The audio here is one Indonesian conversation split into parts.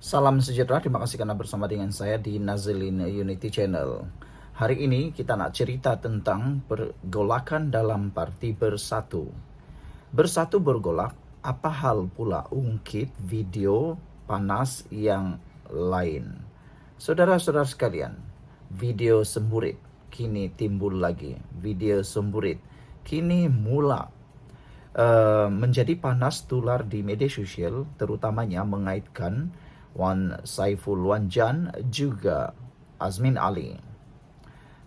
Salam sejahtera, terima kasih karena bersama dengan saya di Nazilin Unity Channel. Hari ini kita nak cerita tentang pergolakan dalam parti Bersatu. Bersatu bergolak, apa hal pula ungkit video panas yang lain? Saudara-saudara sekalian, video semburit kini timbul lagi. Video semburit kini mula menjadi panas tular di media sosial, terutamanya mengaitkan Wan Saiful Wanjan juga Azmin Ali.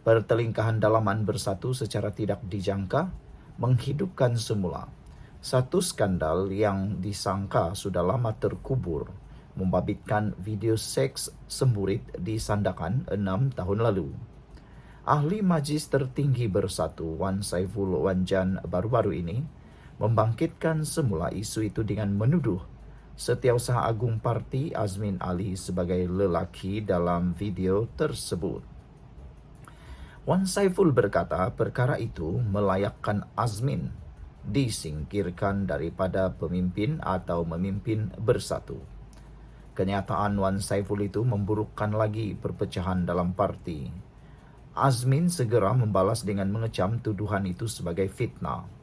Pertelingkahan dalaman Bersatu secara tidak dijangka menghidupkan semula satu skandal yang disangka sudah lama terkubur, membabitkan video seks semburit di Sandakan 6 tahun lalu. Ahli Majlis Tertinggi Bersatu Wan Saiful Wanjan baru-baru ini membangkitkan semula isu itu dengan menuduh Setiausaha Agung Parti Azmin Ali sebagai lelaki dalam video tersebut. Wan Saiful berkata perkara itu melayakkan Azmin disingkirkan daripada pemimpin atau memimpin Bersatu. Kenyataan Wan Saiful itu memburukkan lagi perpecahan dalam parti. Azmin segera membalas dengan mengecam tuduhan itu sebagai fitnah.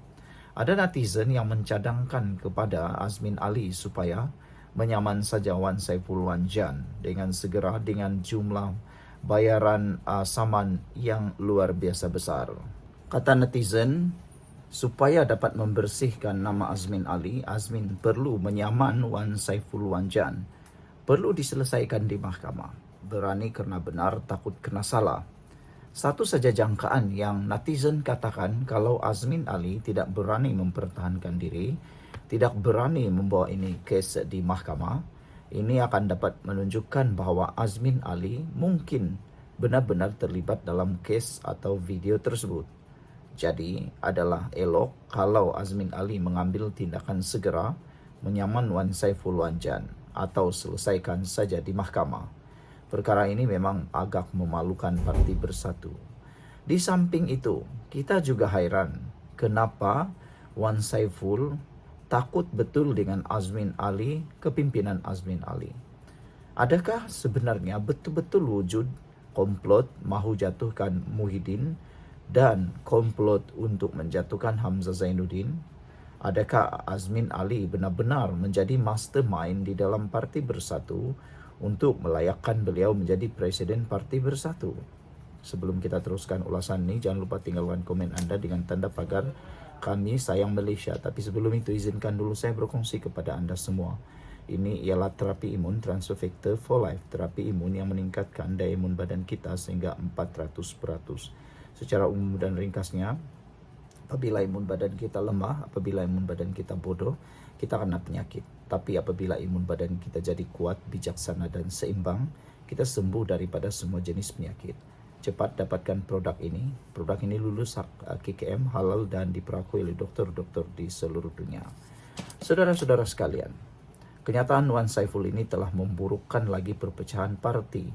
Ada netizen yang mencadangkan kepada Azmin Ali supaya menyaman saja Wan Saiful Wanjan dengan segera dengan jumlah bayaran saman yang luar biasa besar. Kata netizen, supaya dapat membersihkan nama Azmin Ali, Azmin perlu menyaman Wan Saiful Wanjan. Perlu diselesaikan di mahkamah. Berani kerana benar, takut kena salah. Satu saja jangkaan yang netizen katakan kalau Azmin Ali tidak berani mempertahankan diri, tidak berani membawa ini kes di mahkamah, ini akan dapat menunjukkan bahawa Azmin Ali mungkin benar-benar terlibat dalam kes atau video tersebut. Jadi adalah elok kalau Azmin Ali mengambil tindakan segera menyaman Wan Saiful Wanjan atau selesaikan saja di mahkamah. Perkara ini memang agak memalukan Parti Bersatu. Di samping itu, kita juga hairan kenapa Wan Saiful takut betul dengan Azmin Ali, kepimpinan Azmin Ali. Adakah sebenarnya betul-betul wujud komplot mahu jatuhkan Muhyiddin dan komplot untuk menjatuhkan Hamzah Zainuddin? Adakah Azmin Ali benar-benar menjadi mastermind di dalam Parti Bersatu untuk melayakkan beliau menjadi Presiden Parti Bersatu? Sebelum kita teruskan ulasan ini, jangan lupa tinggalkan komen Anda dengan tanda pagar Kami Sayang Malaysia. Tapi sebelum itu, izinkan dulu saya berkongsi kepada Anda semua. Ini ialah terapi imun Transfer Factor for Life, terapi imun yang meningkatkan daya imun badan kita sehingga 400%. Secara umum dan ringkasnya, apabila imun badan kita lemah, apabila imun badan kita bodoh, kita kena penyakit. Tapi apabila imun badan kita jadi kuat, bijaksana dan seimbang, kita sembuh daripada semua jenis penyakit. Cepat dapatkan produk ini. Produk ini lulus KKM, halal dan diperakui oleh dokter-dokter di seluruh dunia. Saudara-saudara sekalian, kenyataan Wan Saiful ini telah memburukkan lagi perpecahan parti.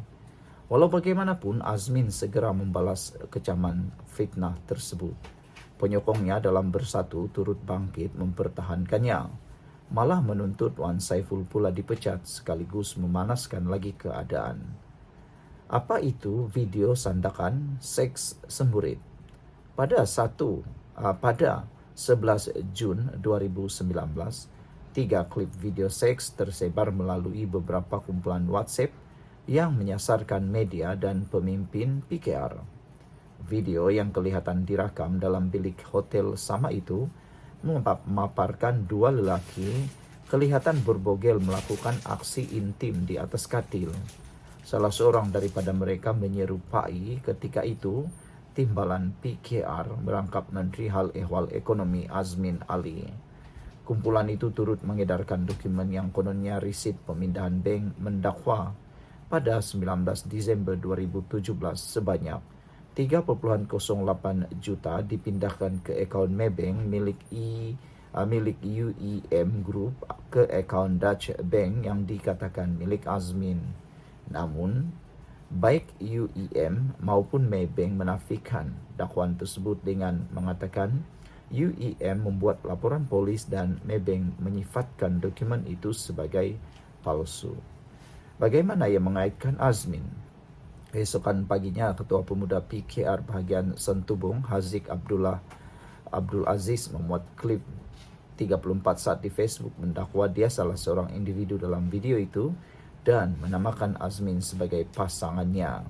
Walau bagaimanapun, Azmin segera membalas kecaman fitnah tersebut. Penyokongnya dalam Bersatu turut bangkit mempertahankannya. Malah menuntut Wan Saiful pula dipecat sekaligus memanaskan lagi keadaan. Apa itu video sandakan seks semburit? Pada 11 Jun 2019, 3 klip video seks tersebar melalui beberapa kumpulan WhatsApp yang menyasarkan media dan pemimpin PKR. Video yang kelihatan dirakam dalam bilik hotel sama itu memaparkan dua lelaki kelihatan berbogel melakukan aksi intim di atas katil. Salah seorang daripada mereka menyerupai ketika itu timbalan PKR merangkap Menteri Hal Ehwal Ekonomi Azmin Ali. Kumpulan itu turut mengedarkan dokumen yang kononnya risit pemindahan bank mendakwa pada 19 Disember 2017 sebanyak 3,08 juta dipindahkan ke akaun Maybank milik UEM Group ke akaun Dutch Bank yang dikatakan milik Azmin. Namun, baik UEM maupun Maybank menafikan dakwaan tersebut dengan mengatakan UEM membuat laporan polis dan Maybank menyifatkan dokumen itu sebagai palsu. Bagaimana ia mengaitkan Azmin? Keesokan paginya, Ketua Pemuda PKR bahagian Sentubung, Haziq Abdul Aziz memuat klip 34 saat di Facebook mendakwa dia salah seorang individu dalam video itu dan menamakan Azmin sebagai pasangannya.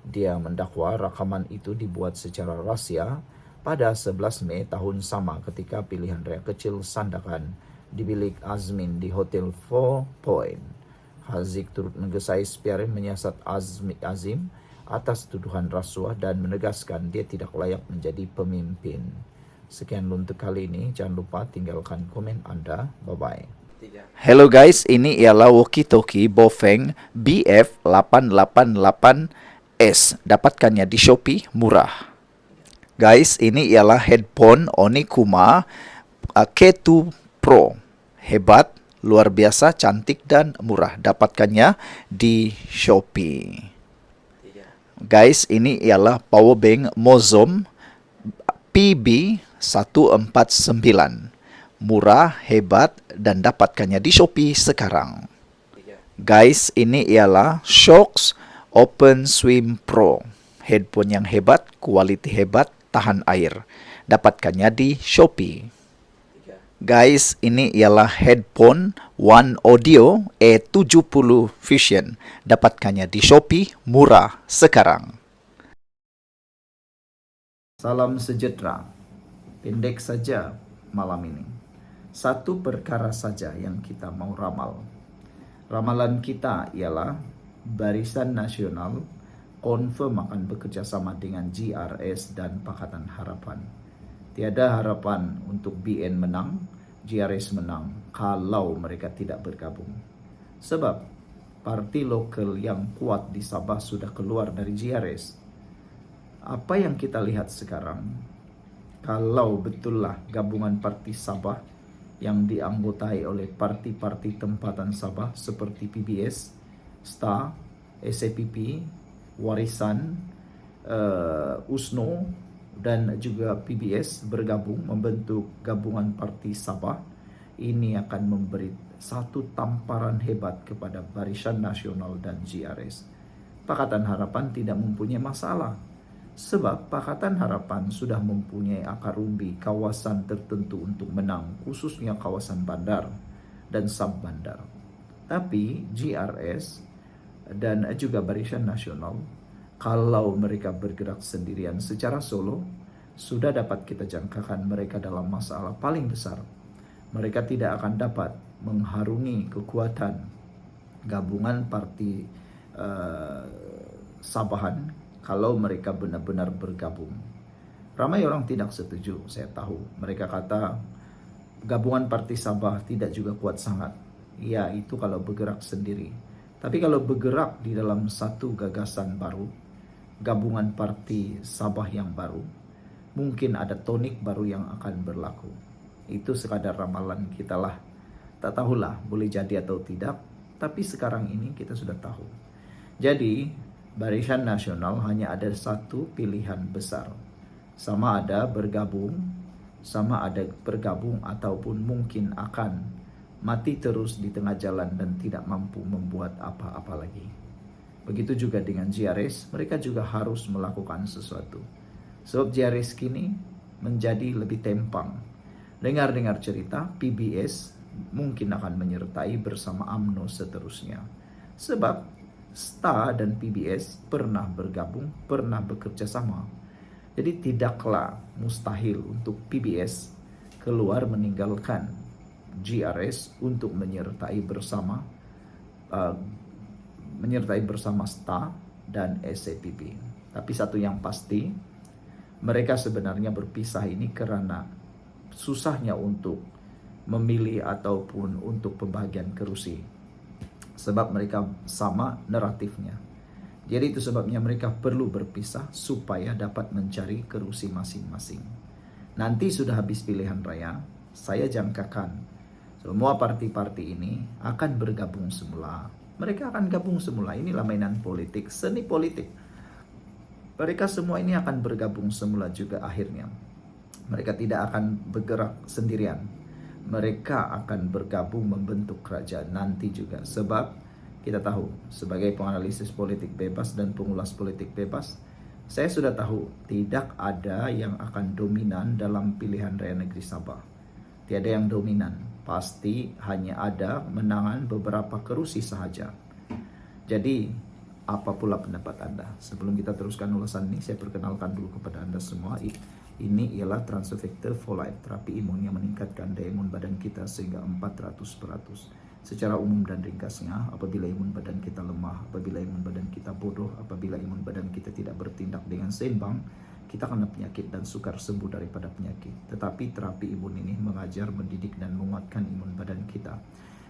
Dia mendakwa rakaman itu dibuat secara rahsia pada 11 Mei tahun sama ketika pilihan raya kecil Sandakan di bilik Azmin di Hotel Four Point. Haziq turut menggesai spiarin menyiasat Azim atas tuduhan rasuah dan menegaskan dia tidak layak menjadi pemimpin. Sekian untuk kali ini, jangan lupa tinggalkan komen Anda. Bye-bye. Hello guys, ini ialah walkie-talkie Bofeng BF888S. Dapatkannya di Shopee, murah. Guys, ini ialah headphone Onikuma K2 Pro. Hebat, luar biasa, cantik dan murah. Dapatkannya di Shopee. Guys, ini ialah powerbank Mozom PB149. Murah, hebat, dan dapatkannya di Shopee sekarang. Guys, ini ialah Shocks Open Swim Pro. Headphone yang hebat, kualiti hebat, tahan air. Dapatkannya di Shopee. Guys, ini ialah headphone One Audio E70 Fusion. Dapatkannya di Shopee, murah sekarang. Salam sejahtera. Pendek saja malam ini. Satu perkara saja yang kita mau ramal. Ramalan kita ialah Barisan Nasional confirm akan bekerja sama dengan GRS dan Pakatan Harapan. Tiada harapan untuk BN menang, GRS menang kalau mereka tidak bergabung. Sebab parti lokal yang kuat di Sabah sudah keluar dari GRS. Apa yang kita lihat sekarang, kalau betullah gabungan parti Sabah yang dianggotai oleh parti-parti tempatan Sabah seperti PBS, STA, SAPP, Warisan, USNO, dan juga PBS bergabung membentuk gabungan parti Sabah. Ini akan memberi satu tamparan hebat kepada Barisan Nasional dan GRS. Pakatan Harapan tidak mempunyai masalah, sebab Pakatan Harapan sudah mempunyai akar umbi kawasan tertentu untuk menang, khususnya kawasan bandar dan sub-bandar. Tapi GRS dan juga Barisan Nasional, kalau mereka bergerak sendirian secara solo, sudah dapat kita jangkakan mereka dalam masalah paling besar. Mereka tidak akan dapat mengharungi kekuatan gabungan parti Sabahan kalau mereka benar-benar bergabung. Ramai orang tidak setuju, saya tahu. Mereka kata gabungan parti Sabah tidak juga kuat sangat. Ya, itu kalau bergerak sendiri. Tapi kalau bergerak di dalam satu gagasan baru, gabungan parti Sabah yang baru, mungkin ada tonik baru yang akan berlaku. Itu sekadar ramalan kita lah. Tak tahulah boleh jadi atau tidak, tapi sekarang ini kita sudah tahu. Jadi, Barisan Nasional hanya ada satu pilihan besar. Sama ada bergabung, sama ada bergabung ataupun mungkin akan mati terus di tengah jalan dan tidak mampu membuat apa-apa lagi. Begitu juga dengan GRS, mereka juga harus melakukan sesuatu. Sebab GRS kini menjadi lebih tempang. Dengar-dengar cerita, PBS mungkin akan menyertai bersama UMNO seterusnya. Sebab STA dan PBS pernah bergabung, pernah bekerja sama. Jadi tidaklah mustahil untuk PBS keluar meninggalkan GRS untuk menyertai bersama STA dan SAPP. Tapi satu yang pasti, mereka sebenarnya berpisah ini karena susahnya untuk memilih ataupun untuk pembagian kerusi. Sebab mereka sama naratifnya. Jadi itu sebabnya mereka perlu berpisah supaya dapat mencari kerusi masing-masing. Nanti sudah habis pilihan raya, saya jangkakan semua parti-parti ini akan bergabung semula. Mereka akan gabung semula. Inilah mainan politik, seni politik. Mereka semua ini akan bergabung semula juga akhirnya. Mereka tidak akan bergerak sendirian. Mereka akan bergabung membentuk kerajaan nanti juga. Sebab Kita tahu, sebagai penganalisis politik bebas dan pengulas politik bebas, saya sudah tahu tidak ada yang akan dominan dalam pilihan raya negeri Sabah. Tiada yang dominan, pasti hanya ada menangan beberapa kerusi sahaja. Jadi, apa pula pendapat Anda? Sebelum kita teruskan ulasan ini, saya perkenalkan dulu kepada Anda semua. Ini ialah transfer factor folate, terapi imun yang meningkatkan daya imun badan kita sehingga 400%. Secara umum dan ringkasnya, apabila imun badan kita lemah, apabila imun badan kita bodoh, apabila imun badan kita tidak bertindak dengan seimbang, kita kena penyakit dan sukar sembuh daripada penyakit. Tetapi terapi imun ini mengajar, mendidik, dan menguatkan imun badan kita.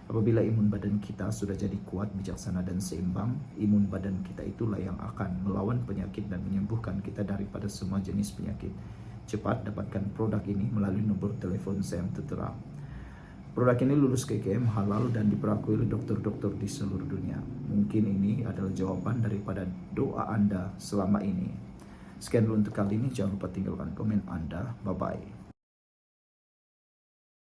Apabila imun badan kita sudah jadi kuat, bijaksana, dan seimbang, imun badan kita itulah yang akan melawan penyakit dan menyembuhkan kita daripada semua jenis penyakit. Cepat dapatkan produk ini melalui nomor telepon saya yang tertera. Produk ini lulus KKM, halal, dan diperakui oleh dokter-dokter di seluruh dunia. Mungkin ini adalah jawaban daripada doa Anda selama ini. Sekian dulu untuk kali ini, jangan lupa tinggalkan komen Anda. Bye-bye.